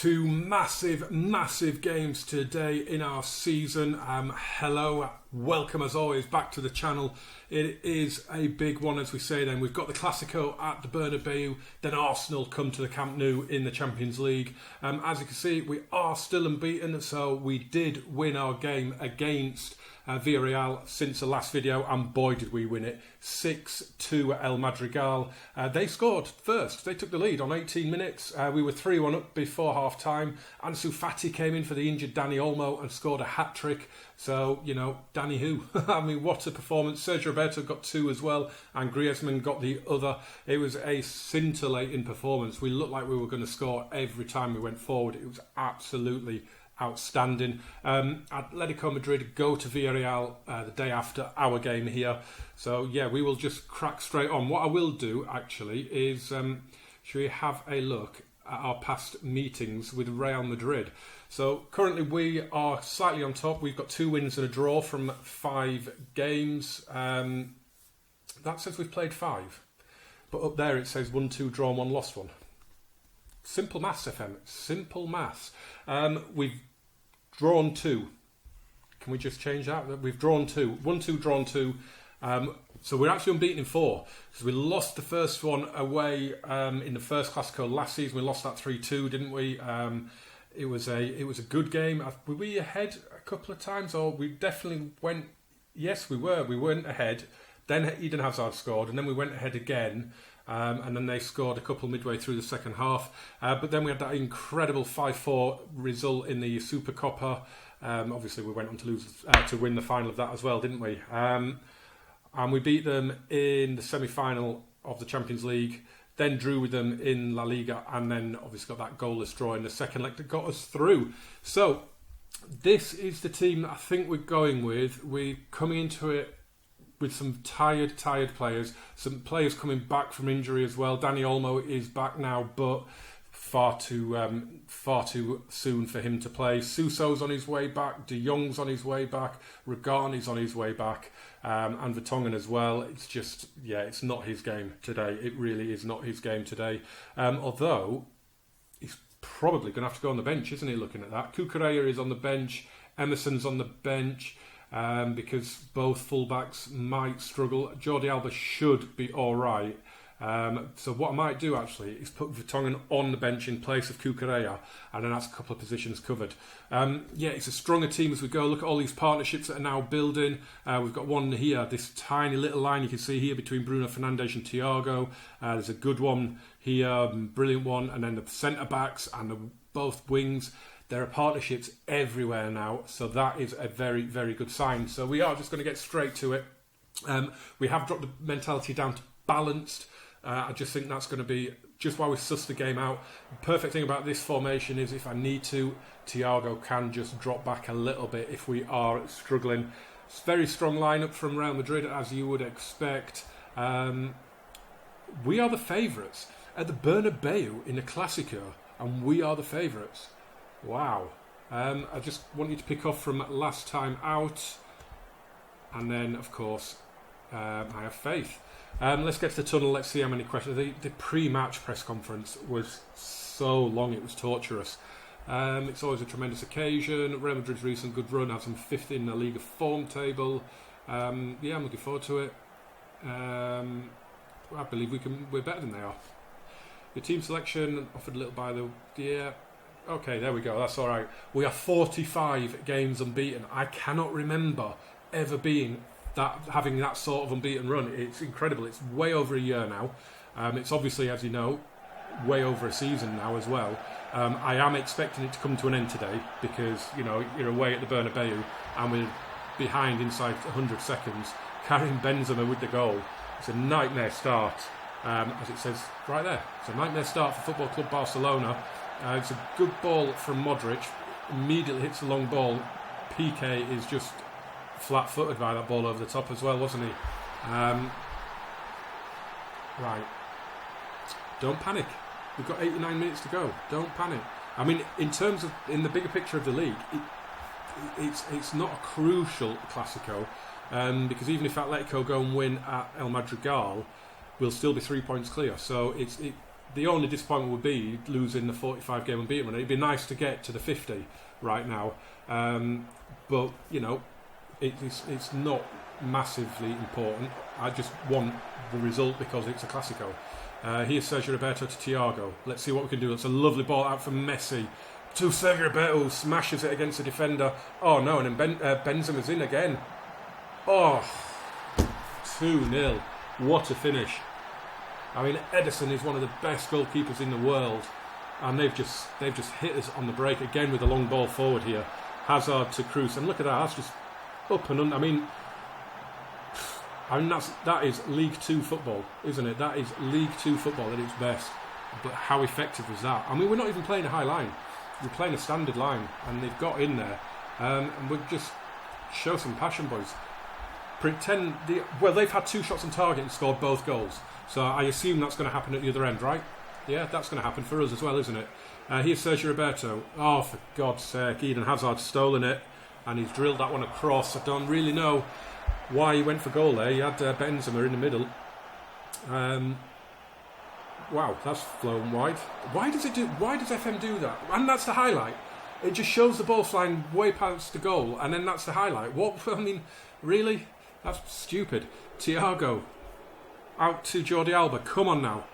two massive games today in our season. Hello, welcome as always back to the channel. It is a big one, as we say then. We've got the Clasico at the Bernabeu, then Arsenal come to the Camp Nou in the Champions League. As you can see, we are still unbeaten, so we did win our game against Villarreal since the last video, and boy did we win it. 6-2 El Madrigal. They scored first. They took the lead on 18 minutes. We were 3-1 up before half time. Ansu Fati came in for the injured Dani Olmo and scored a hat-trick. So, you know, Danny who? I mean, what a performance. Sergio Roberto got 2 as well, and Griezmann got the other. It was a scintillating performance. We looked like we were going to score every time we went forward. It was absolutely outstanding. Atletico Madrid go to Villarreal the day after our game here. So, yeah, we will just crack straight on. What I will do, actually, is should we have a look at our past meetings with Real Madrid. So, currently we are slightly on top. We've got 2 wins and a draw from 5 games. That says we've played 5. But up there it says 1-2 draw and 1 lost 1. Simple maths, FM. Simple maths. We've drawn 2. Can we just change that? We've drawn 2. 1-2, drawn 2. So we're actually unbeaten in 4. So we lost the first one away in the first Clasico last season. We lost that 3-2, didn't we? It was a good game. Were we ahead a couple of times? Or we definitely went... Yes, we were. We went ahead. Then Eden Hazard scored. And then we went ahead again. And then they scored a couple midway through the second half. But then we had that incredible 5-4 result in the Supercopa. Obviously, we went on to lose to win the final of that as well, didn't we? And we beat them in the semi-final of the Champions League, then drew with them in La Liga, and then obviously got that goalless draw in the second leg that got us through. So, this is the team that I think we're going with. We're coming into it with some tired players, some players coming back from injury as well. Dani Olmo is back now, but far too soon for him to play. Suso's on his way back, De Jong's on his way back, Reggani's on his way back, and Vertonghen as well. It's just, yeah, it's not his game today. It really is not his game today. Although, he's probably going to have to go on the bench, isn't he, looking at that? Cucurella is on the bench, Emerson's on the bench, because both fullbacks might struggle. Jordi Alba should be all right. So what I might do actually is put Vertonghen on the bench in place of Cucurella, and then that's a couple of positions covered. Yeah, it's a stronger team as we go. Look at all these partnerships that are now building. We've got one here, this tiny little line you can see here between Bruno Fernandes and Thiago. There's a good one here, brilliant one, and then the centre backs and both wings. There are partnerships everywhere now, so that is a very good sign. So we are just going to get straight to it. We have dropped the mentality down to balanced. I just think that's going to be just while we suss the game out. The perfect thing about this formation is if I need to, Thiago can just drop back a little bit if we are struggling. It's a very strong lineup from Real Madrid, as you would expect. We are the favourites at the Bernabeu in the Clasico, and we are the favourites. Wow. I just want you to pick off from last time out, and then, of course, I have faith. Let's get to the tunnel. Let's see how many questions. The pre-match press conference was so long, it was torturous. It's always a tremendous occasion. Real Madrid's recent good run has them 5th in the Liga form table. Yeah, I'm looking forward to it. I believe we're better than they are. The team selection offered a little by the year. Okay, there we go. That's all right. We are 45 games unbeaten. I cannot remember ever having that sort of unbeaten run. It's incredible. It's way over a year now. It's obviously, as you know, way over a season now as well. I am expecting it to come to an end today because, you know, you're away at the Bernabeu and we're behind inside 100 seconds. Karim Benzema with the goal. It's a nightmare start, as it says right there. It's a nightmare start for Football Club Barcelona. It's a good ball from Modric. Immediately hits the long ball. Piqué is just flat-footed by that ball over the top as well, wasn't he? Right. Don't panic. We've got 89 minutes to go. Don't panic. I mean, in the bigger picture of the league, it's not a crucial Clasico, because even if Atletico go and win at El Madrigal, we'll still be 3 points clear. So the only disappointment would be losing the 45 game unbeaten run. It'd be nice to get to the 50 right now, but you know, it's not massively important. I just want the result because it's a Clasico. Here's Sergio Roberto to Thiago. Let's see what we can do. It's a lovely ball out from Messi to Sergio Roberto, smashes it against the defender. Oh no, and then Benzema's in again. Oh, 2-0. What a finish. I mean, Ederson is one of the best goalkeepers in the world, and they've just hit us on the break again with a long ball forward here. Hazard to Kroos, and look at that. That's just up and under. I mean that is League 2 football, isn't it? That is League 2 football at its best. But how effective was that? I mean, we're not even playing a high line. We're playing a standard line, and they've got in there. And we'll just show some passion, boys. They've had 2 shots on target and scored both goals. So I assume that's going to happen at the other end, right? Yeah, that's going to happen for us as well, isn't it? Here's Sergio Roberto. Oh, for God's sake, Eden Hazard's stolen it, and he's drilled that one across. I don't really know why he went for goal there. He had Benzema in the middle. Wow, that's flown wide. Why does FM do that? And that's the highlight. It just shows the ball flying way past the goal, and then that's the highlight. What? I mean, really? That's stupid. Thiago out to Jordi Alba. Come on now.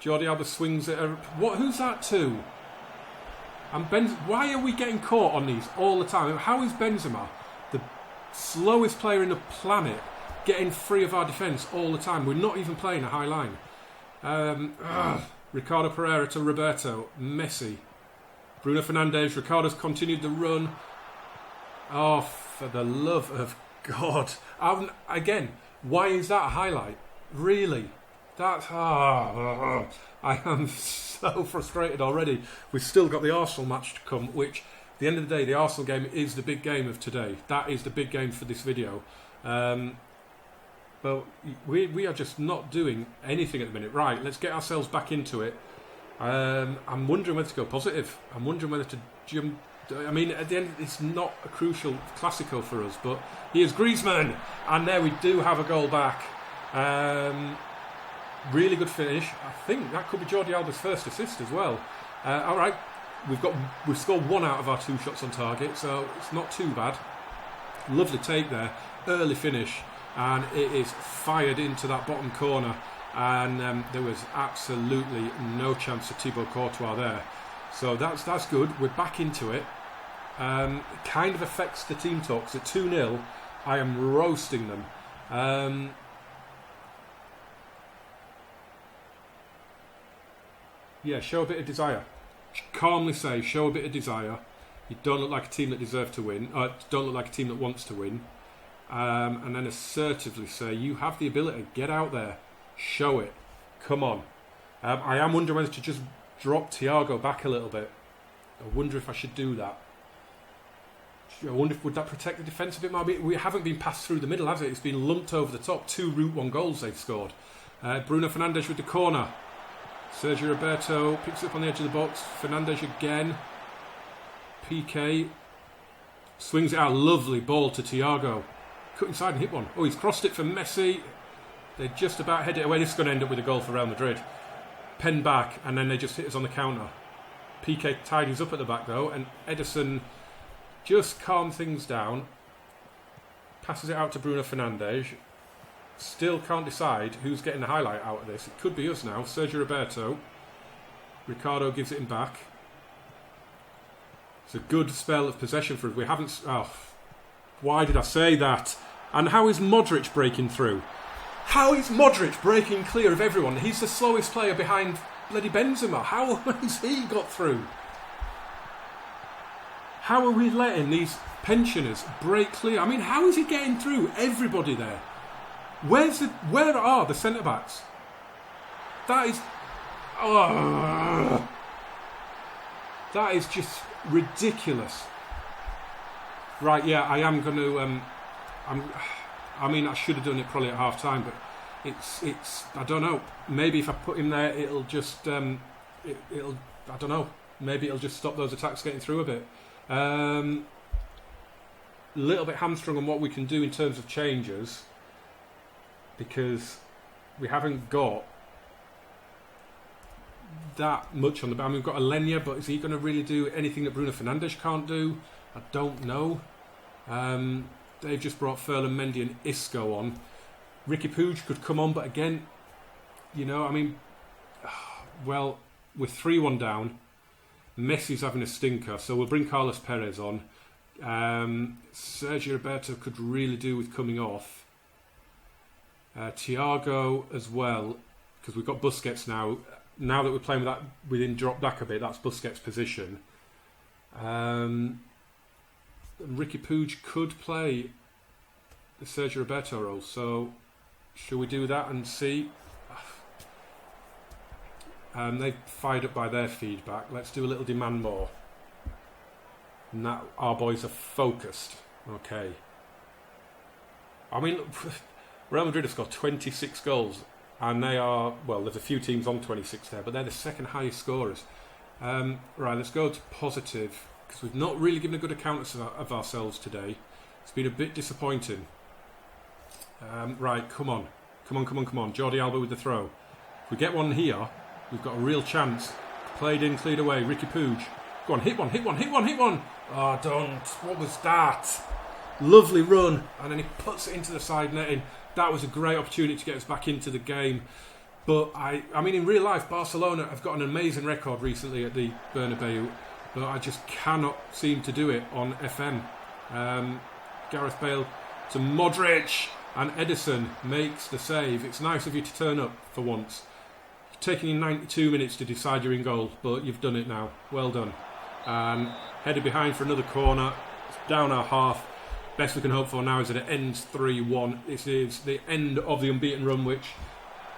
Jordi Alba swings it. Who's that to? And why are we getting caught on these all the time? How is Benzema, the slowest player in the planet, getting free of our defence all the time? We're not even playing a high line. Ricardo Pereira to Roberto. Messi. Bruno Fernandes. Ricardo's continued the run. Oh, for the love of God. Again, why is that a highlight? Really? That's... I am so frustrated already. We've still got the Arsenal match to come, which, at the end of the day, the Arsenal game is the big game of today. That is the big game for this video. But we are just not doing anything at the minute. Right, let's get ourselves back into it. I'm wondering whether to go positive. I'm wondering whether to jump... I mean, at the end, it's not a crucial Clasico for us, but here's Griezmann, and there we do have a goal back. Really good finish. I think that could be Jordi Alba's first assist as well. All right, we've scored 1 out of our 2 shots on target, so it's not too bad. Lovely take there, early finish, and it is fired into that bottom corner, and there was absolutely no chance of Thibaut Courtois there. So that's good. We're back into it. It kind of affects the team talks. At 2-0, I am roasting them. Yeah, show a bit of desire. Calmly say, show a bit of desire. You don't look like a team that deserve to win. Don't look like a team that wants to win. And then assertively say, you have the ability. Get out there. Show it. Come on. I am wondering whether to just drop Thiago back a little bit. I wonder if I should do that. I wonder if would that protect the defence a bit more. We haven't been passed through the middle, has it? It's been lumped over the top. 2 Route 1 goals they've scored. Bruno Fernandes with the corner. Sergio Roberto picks it up on the edge of the box. Fernandes again. PK swings it out. Lovely ball to Thiago. Cut inside and hit one. Oh, he's crossed it for Messi. They just about head it away. This is going to end up with a goal for Real Madrid. Pen back, and then they just hit us on the counter. PK tidies up at the back though, and Ederson just calmed things down. Passes it out to Bruno Fernandes. Still can't decide who's getting the highlight out of this. It could be us now. Sergio Roberto. Ricardo gives it him back. It's a good spell of possession for us. We haven't... Oh, why did I say that? And how is Modric breaking through? How is Modric breaking clear of everyone? He's the slowest player behind bloody Benzema. How has he got through? How are we letting these pensioners break clear? I mean, how is he getting through everybody there? Where are the centre-backs? That is... Oh, that is just ridiculous. Right, yeah, I am going to... I mean, I should have done it probably at half time, but it's. I don't know. Maybe if I put him there, it'll just. It'll. I don't know. Maybe it'll just stop those attacks getting through a bit. Little bit hamstrung on what we can do in terms of changes, because we haven't got that much on the... I mean, we've got Alenya, but is he going to really do anything that Bruno Fernandes can't do? I don't know. They've just brought Ferland Mendy and Isco on. Ricky Puig could come on, but again, I mean, well, we're 3-1 down. Messi's having a stinker, so we'll bring Carlos Perez on. Sergio Roberto could really do with coming off. Thiago as well, because we've got Busquets now. Now that we're playing with that within drop back a bit, that's Busquets' position. Ricky Puig could play the Sergio Roberto role, so should we do that and see? They've fired up by their feedback. Let's do a little demand more. And that our boys are focused. Okay. I mean, Real Madrid have scored 26 goals, and they are, well, there's a few teams on 26 there, but they're the second highest scorers. Right, let's go to positive, because we've not really given a good account of ourselves today. It's been a bit disappointing. Right, come on. Jordi Alba with the throw. If we get one here, we've got a real chance. Played in, cleared away. Ricky Puig. Go on, hit one. Oh, don't. What was that? Lovely run. And then he puts it into the side netting. That was a great opportunity to get us back into the game. But, I mean, in real life, Barcelona have got an amazing record recently at the Bernabeu. But I just cannot seem to do it on FM. Gareth Bale to Modric. And Ederson makes the save. It's nice of you to turn up for once. It's taken you 92 minutes to decide you're in goal, but you've done it now. Well done. Headed behind for another corner. It's down our half. Best we can hope for now is that it ends 3-1. This is the end of the unbeaten run, which,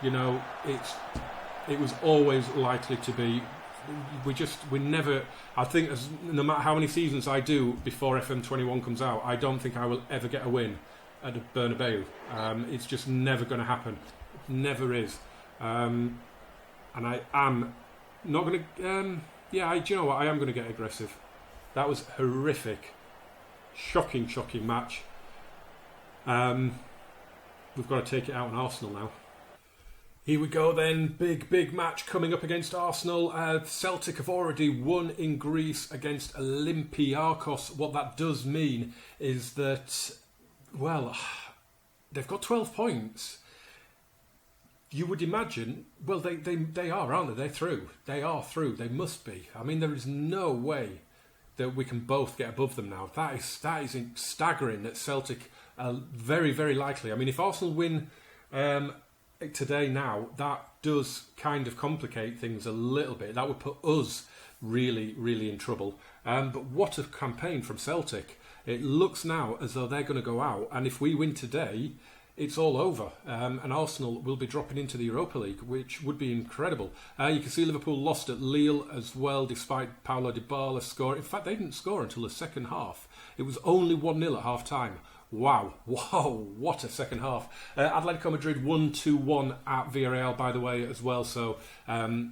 it was always likely to be. We never... I think no matter how many seasons I do before FM21 comes out, I don't think I will ever get a win at the Bernabeu. It's just never going to happen. It never is. And I am not going to... do you know what? I am going to get aggressive. That was horrific. Shocking match. We've got to take it out on Arsenal now. Here we go then. Big match coming up against Arsenal. Celtic have already won in Greece against Olympiacos. What that does mean is that, well, they've got 12 points. You would imagine, well, they are, aren't they? They're through. They are through. They must be. I mean, there is no way that we can both get above them now. That is staggering that Celtic are very, very likely. I mean, if Arsenal win today now, that does kind of complicate things a little bit. That would put us really, really in trouble. But what a campaign from Celtic. It looks now as though they're going to go out, and if we win today, it's all over. And Arsenal will be dropping into the Europa League, which would be incredible. You can see Liverpool lost at Lille as well, despite Paulo Dybala scoring. In fact, they didn't score until the second half. It was only 1-0 at half-time. Wow, what a second half. Atletico Madrid 1-2-1 at Villarreal, by the way, as well. So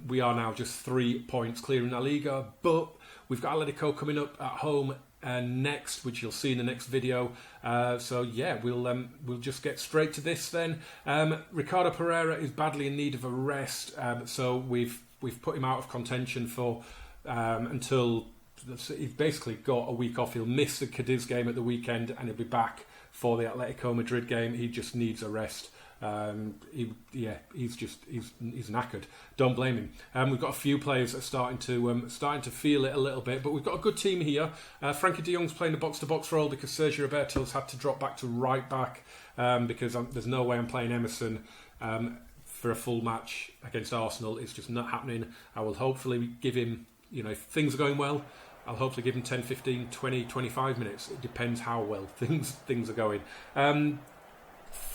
we are now just 3 points clear in La Liga. But we've got Atletico coming up at home next, which you'll see in the next video. So yeah, we'll just get straight to this then. Ricardo Pereira is badly in need of a rest, so we've put him out of contention for until he's basically got a week off. He'll miss the Cadiz game at the weekend, and he'll be back for the Atletico Madrid game. He just needs a rest. He's knackered. Don't blame him. We've got a few players that are starting to feel it a little bit, but we've got a good team here. Frankie de Jong's playing the box-to-box role because Sergio Roberto's had to drop back to right back because there's no way I'm playing Emerson for a full match against Arsenal. It's just not happening. I will hopefully give him, if things are going well, I'll hopefully give him 10, 15, 20, 25 minutes. It depends how well things are going.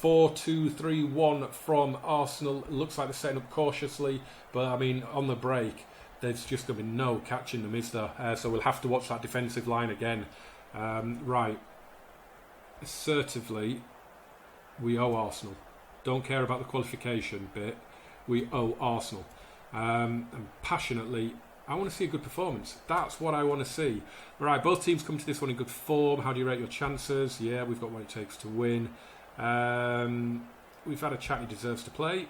4-2-3-1 from Arsenal. Looks like they're setting up cautiously, but I mean, on the break, there's just going to be no catching them, is there? So we'll have to watch that defensive line again. Right. Assertively, we owe Arsenal. Don't care about the qualification bit. We owe Arsenal. And passionately, I want to see a good performance. That's what I want to see. Right, both teams come to this one in good form. How do you rate your chances? Yeah, we've got what it takes to win. We've had a chat. He deserves to play.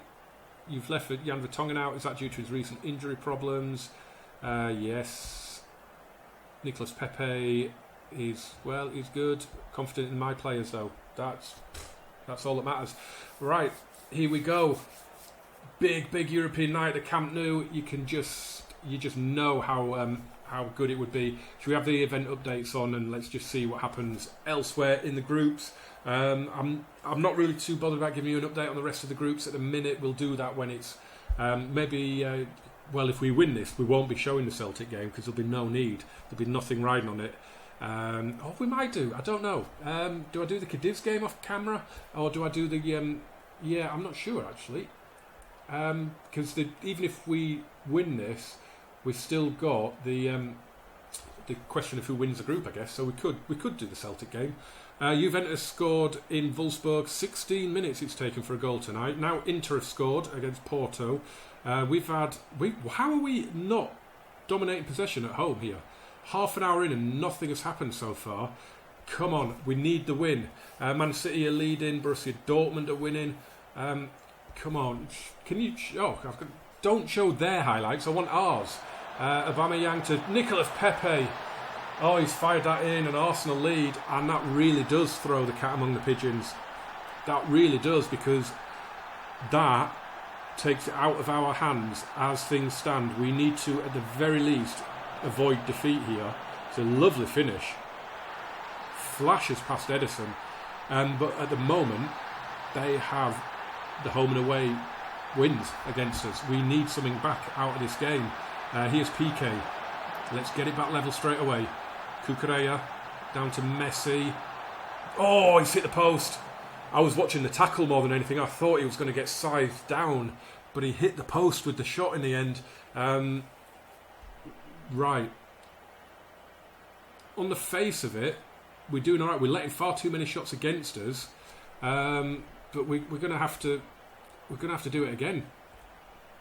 you've left Jan Vertonghen out. Is that due to his recent injury problems? Yes. Nicolas Pepe is good. Confident in my players though. That's all that matters. Right, here we go. Big European night at Camp Nou. You just know how good it would be. Should we have the event updates on and let's just see what happens elsewhere in the groups? I'm not really too bothered about giving you an update on the rest of the groups at the minute. We'll do that when it's if we win this, we won't be showing the Celtic game because there'll be no need. There'll be nothing riding on it. We might do. I don't know. Do I do the Cadiz game off camera or do I do the? I'm not sure actually. Because even if we win this, we've still got the question of who wins the group, I guess. So we could do the Celtic game. Juventus scored in Wolfsburg. 16 minutes it's taken for a goal tonight. Now Inter have scored against Porto. How are we not dominating possession at home here? Half an hour in and nothing has happened so far. Come on, we need the win. Man City are leading. Borussia Dortmund are winning. Come on, can you? Don't show their highlights. I want ours. Aubameyang to Nicolas Pepe. Oh, he's fired that in, an Arsenal lead, and that really does throw the cat among the pigeons. That really does, because that takes it out of our hands as things stand. We need to, at the very least, avoid defeat here. It's a lovely finish. Flashes past Edison, but at the moment they have the home and away wins against us. We need something back out of this game. Here's PK. Let's get it back level straight away. Cucurella down to Messi. Oh, he's hit the post. I was watching the tackle more than anything. I thought he was going to get scythed down, but he hit the post with the shot in the end. Right. On the face of it, we're doing all right. We're letting far too many shots against us, but we're going to have to. We're going to have to do it again.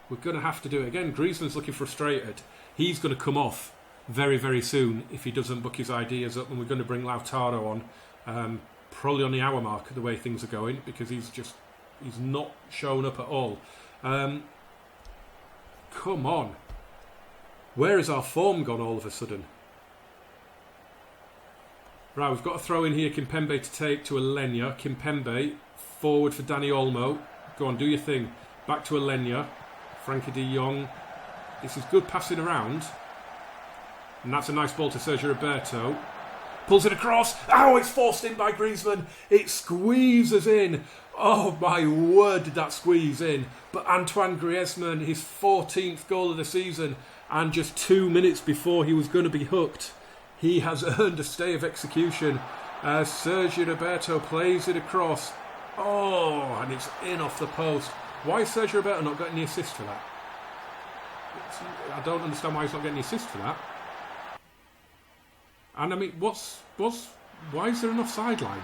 We're going to have to do it again. Griezmann's looking frustrated. He's going to come off very, very soon if he doesn't book his ideas up, and we're going to bring Lautaro on, probably on the hour mark the way things are going, because he's not shown up at all. Come on. Where has our form gone all of a sudden? Right, we've got a throw in here. Kimpembe to take to Alenya. Kimpembe forward for Dani Olmo. Go on, do your thing. Back to Alenya. Frankie de Jong. This is good passing around. And that's a nice ball to Sergio Roberto. Pulls it across. Oh, it's forced in by Griezmann. It squeezes in. Oh, my word, did that squeeze in. But Antoine Griezmann, his 14th goal of the season, and just 2 minutes before he was going to be hooked, he has earned a stay of execution. Sergio Roberto plays it across. Oh, and it's in off the post. Why has Sergio Roberto not got any assist for that? I don't understand why he's not getting any assist for that. And I mean, why is there an offside line?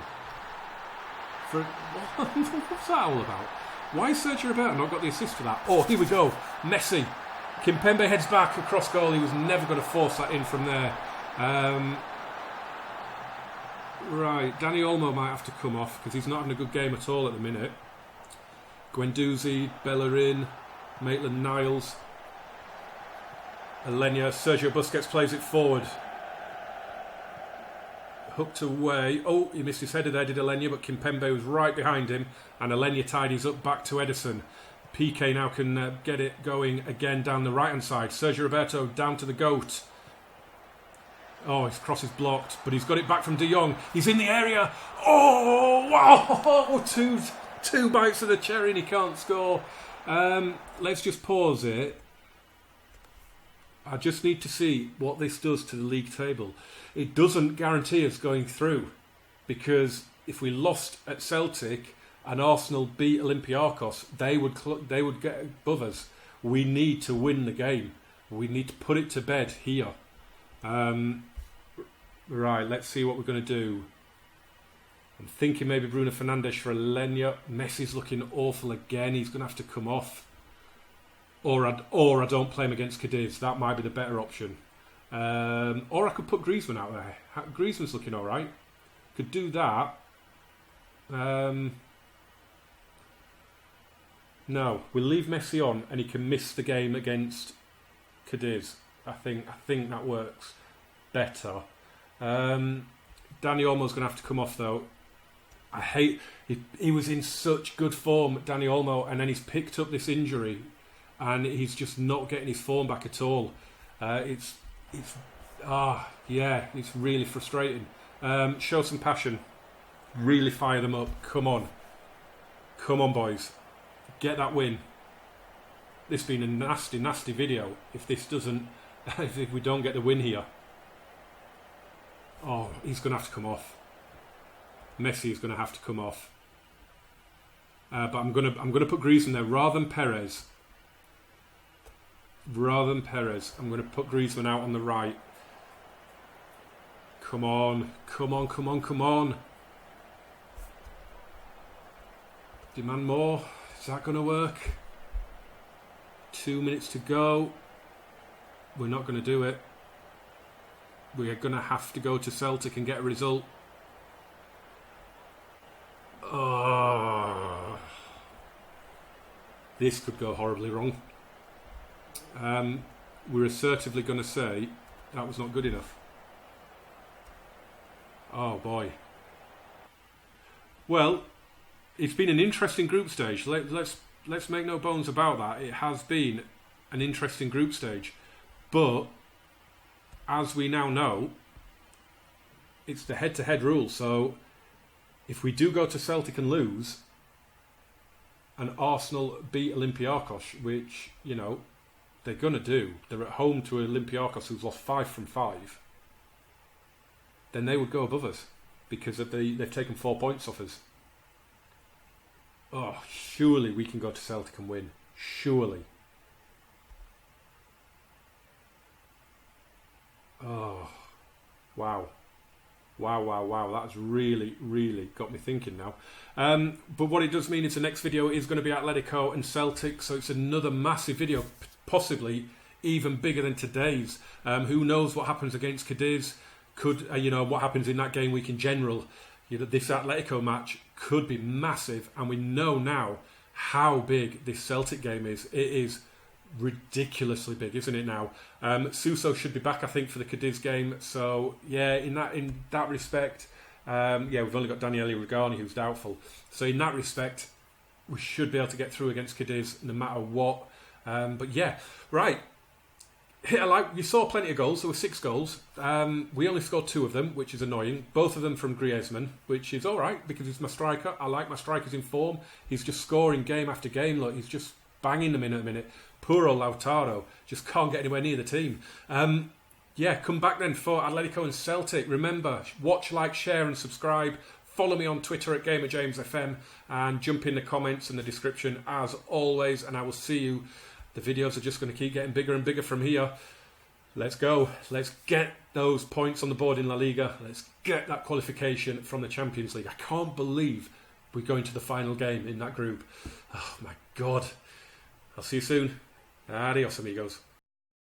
What's that all about? Why has Sergio Roberto not got the assist for that? Oh, here we go. Messi. Kimpembe heads back across goal. He was never going to force that in from there. Right, Dani Olmo might have to come off because he's not having a good game at all at the minute. Guendouzi, Bellerin, Maitland-Niles, Alenya, Sergio Busquets plays it forward. Hooked away. Oh, he missed his header there, did Alenya, but Kimpembe was right behind him, and Alenya tidies up back to Edison. PK now can get it going again down the right-hand side. Sergio Roberto down to the goat. Oh, his cross is blocked, but he's got it back from De Jong. He's in the area. Oh, wow! Two bites of the cherry and he can't score. Let's just pause it. I just need to see what this does to the league table. It doesn't guarantee us going through, because if we lost at Celtic and Arsenal beat Olympiacos, they would get above us. We need to win the game. We need to put it to bed here. Right, let's see what we're going to do. I'm thinking maybe Bruno Fernandes for Alenya. Messi's looking awful again. He's going to have to come off. Or I don't play him against Cadiz. That might be the better option. Or I could put Griezmann out there. Griezmann's looking alright. Could do that. No, we'll leave Messi on, and he can miss the game against Cadiz. I think that works better. Dani Olmo's going to have to come off though. I hate he was in such good form, Dani Olmo, and then he's picked up this injury, and he's just not getting his form back at all. It's really frustrating. Show some passion. Really fire them up. Come on, boys. Get that win. This has been a nasty, nasty video. If this doesn't, if we don't get the win here, oh, he's going to have to come off. Messi is going to have to come off. But I'm going to put Griezmann there rather than Perez. I'm going to put Griezmann out on the right. Come on. Demand more. Is that going to work? 2 minutes to go. We're not going to do it. We are going to have to go to Celtic and get a result. Oh, this could go horribly wrong. We're assertively going to say that was not good enough. Oh boy. Well, it's been an interesting group stage. Let's make no bones about that. It has been an interesting group stage, but as we now know, it's the head-to-head rule. So if we do go to Celtic and lose, and Arsenal beat Olympiacos, which, you know, they're going to do. They're at home to Olympiacos, who's lost 5 from 5. Then they would go above us because they've taken 4 points off us. Oh, surely we can go to Celtic and win. Surely. Oh, wow. That's really got me thinking now. But what it does mean is the next video is going to be Atletico and Celtic, so it's another massive video, possibly even bigger than today's. Who knows what happens against Cadiz? Could what happens in that game week in general? This Atletico match could be massive, and we know now how big this Celtic game is. It is ridiculously big, isn't it now? Suso should be back, I think, for the Cadiz game. So yeah, in that respect, we've only got Daniele Rugani, who's doubtful. So in that respect, we should be able to get through against Cadiz no matter what. But yeah, right. Hit a like. You saw plenty of goals. There were 6 goals. We only scored 2 of them, which is annoying. Both of them from Griezmann, which is all right because he's my striker. I like my strikers in form. He's just scoring game after game. Look, he's just banging them in at a minute. Poor old Lautaro just can't get anywhere near the team. Come back then for Atletico and Celtic. Remember, watch, like, share and subscribe. Follow me on Twitter at GamerJamesFM and jump in the comments and the description as always, and I will see you. The videos are just going to keep getting bigger and bigger from here. Let's go. Let's get those points on the board in La Liga. Let's get that qualification from the Champions League. I can't believe we're going to the final game in that group. Oh my God. I'll see you soon. Adios, amigos.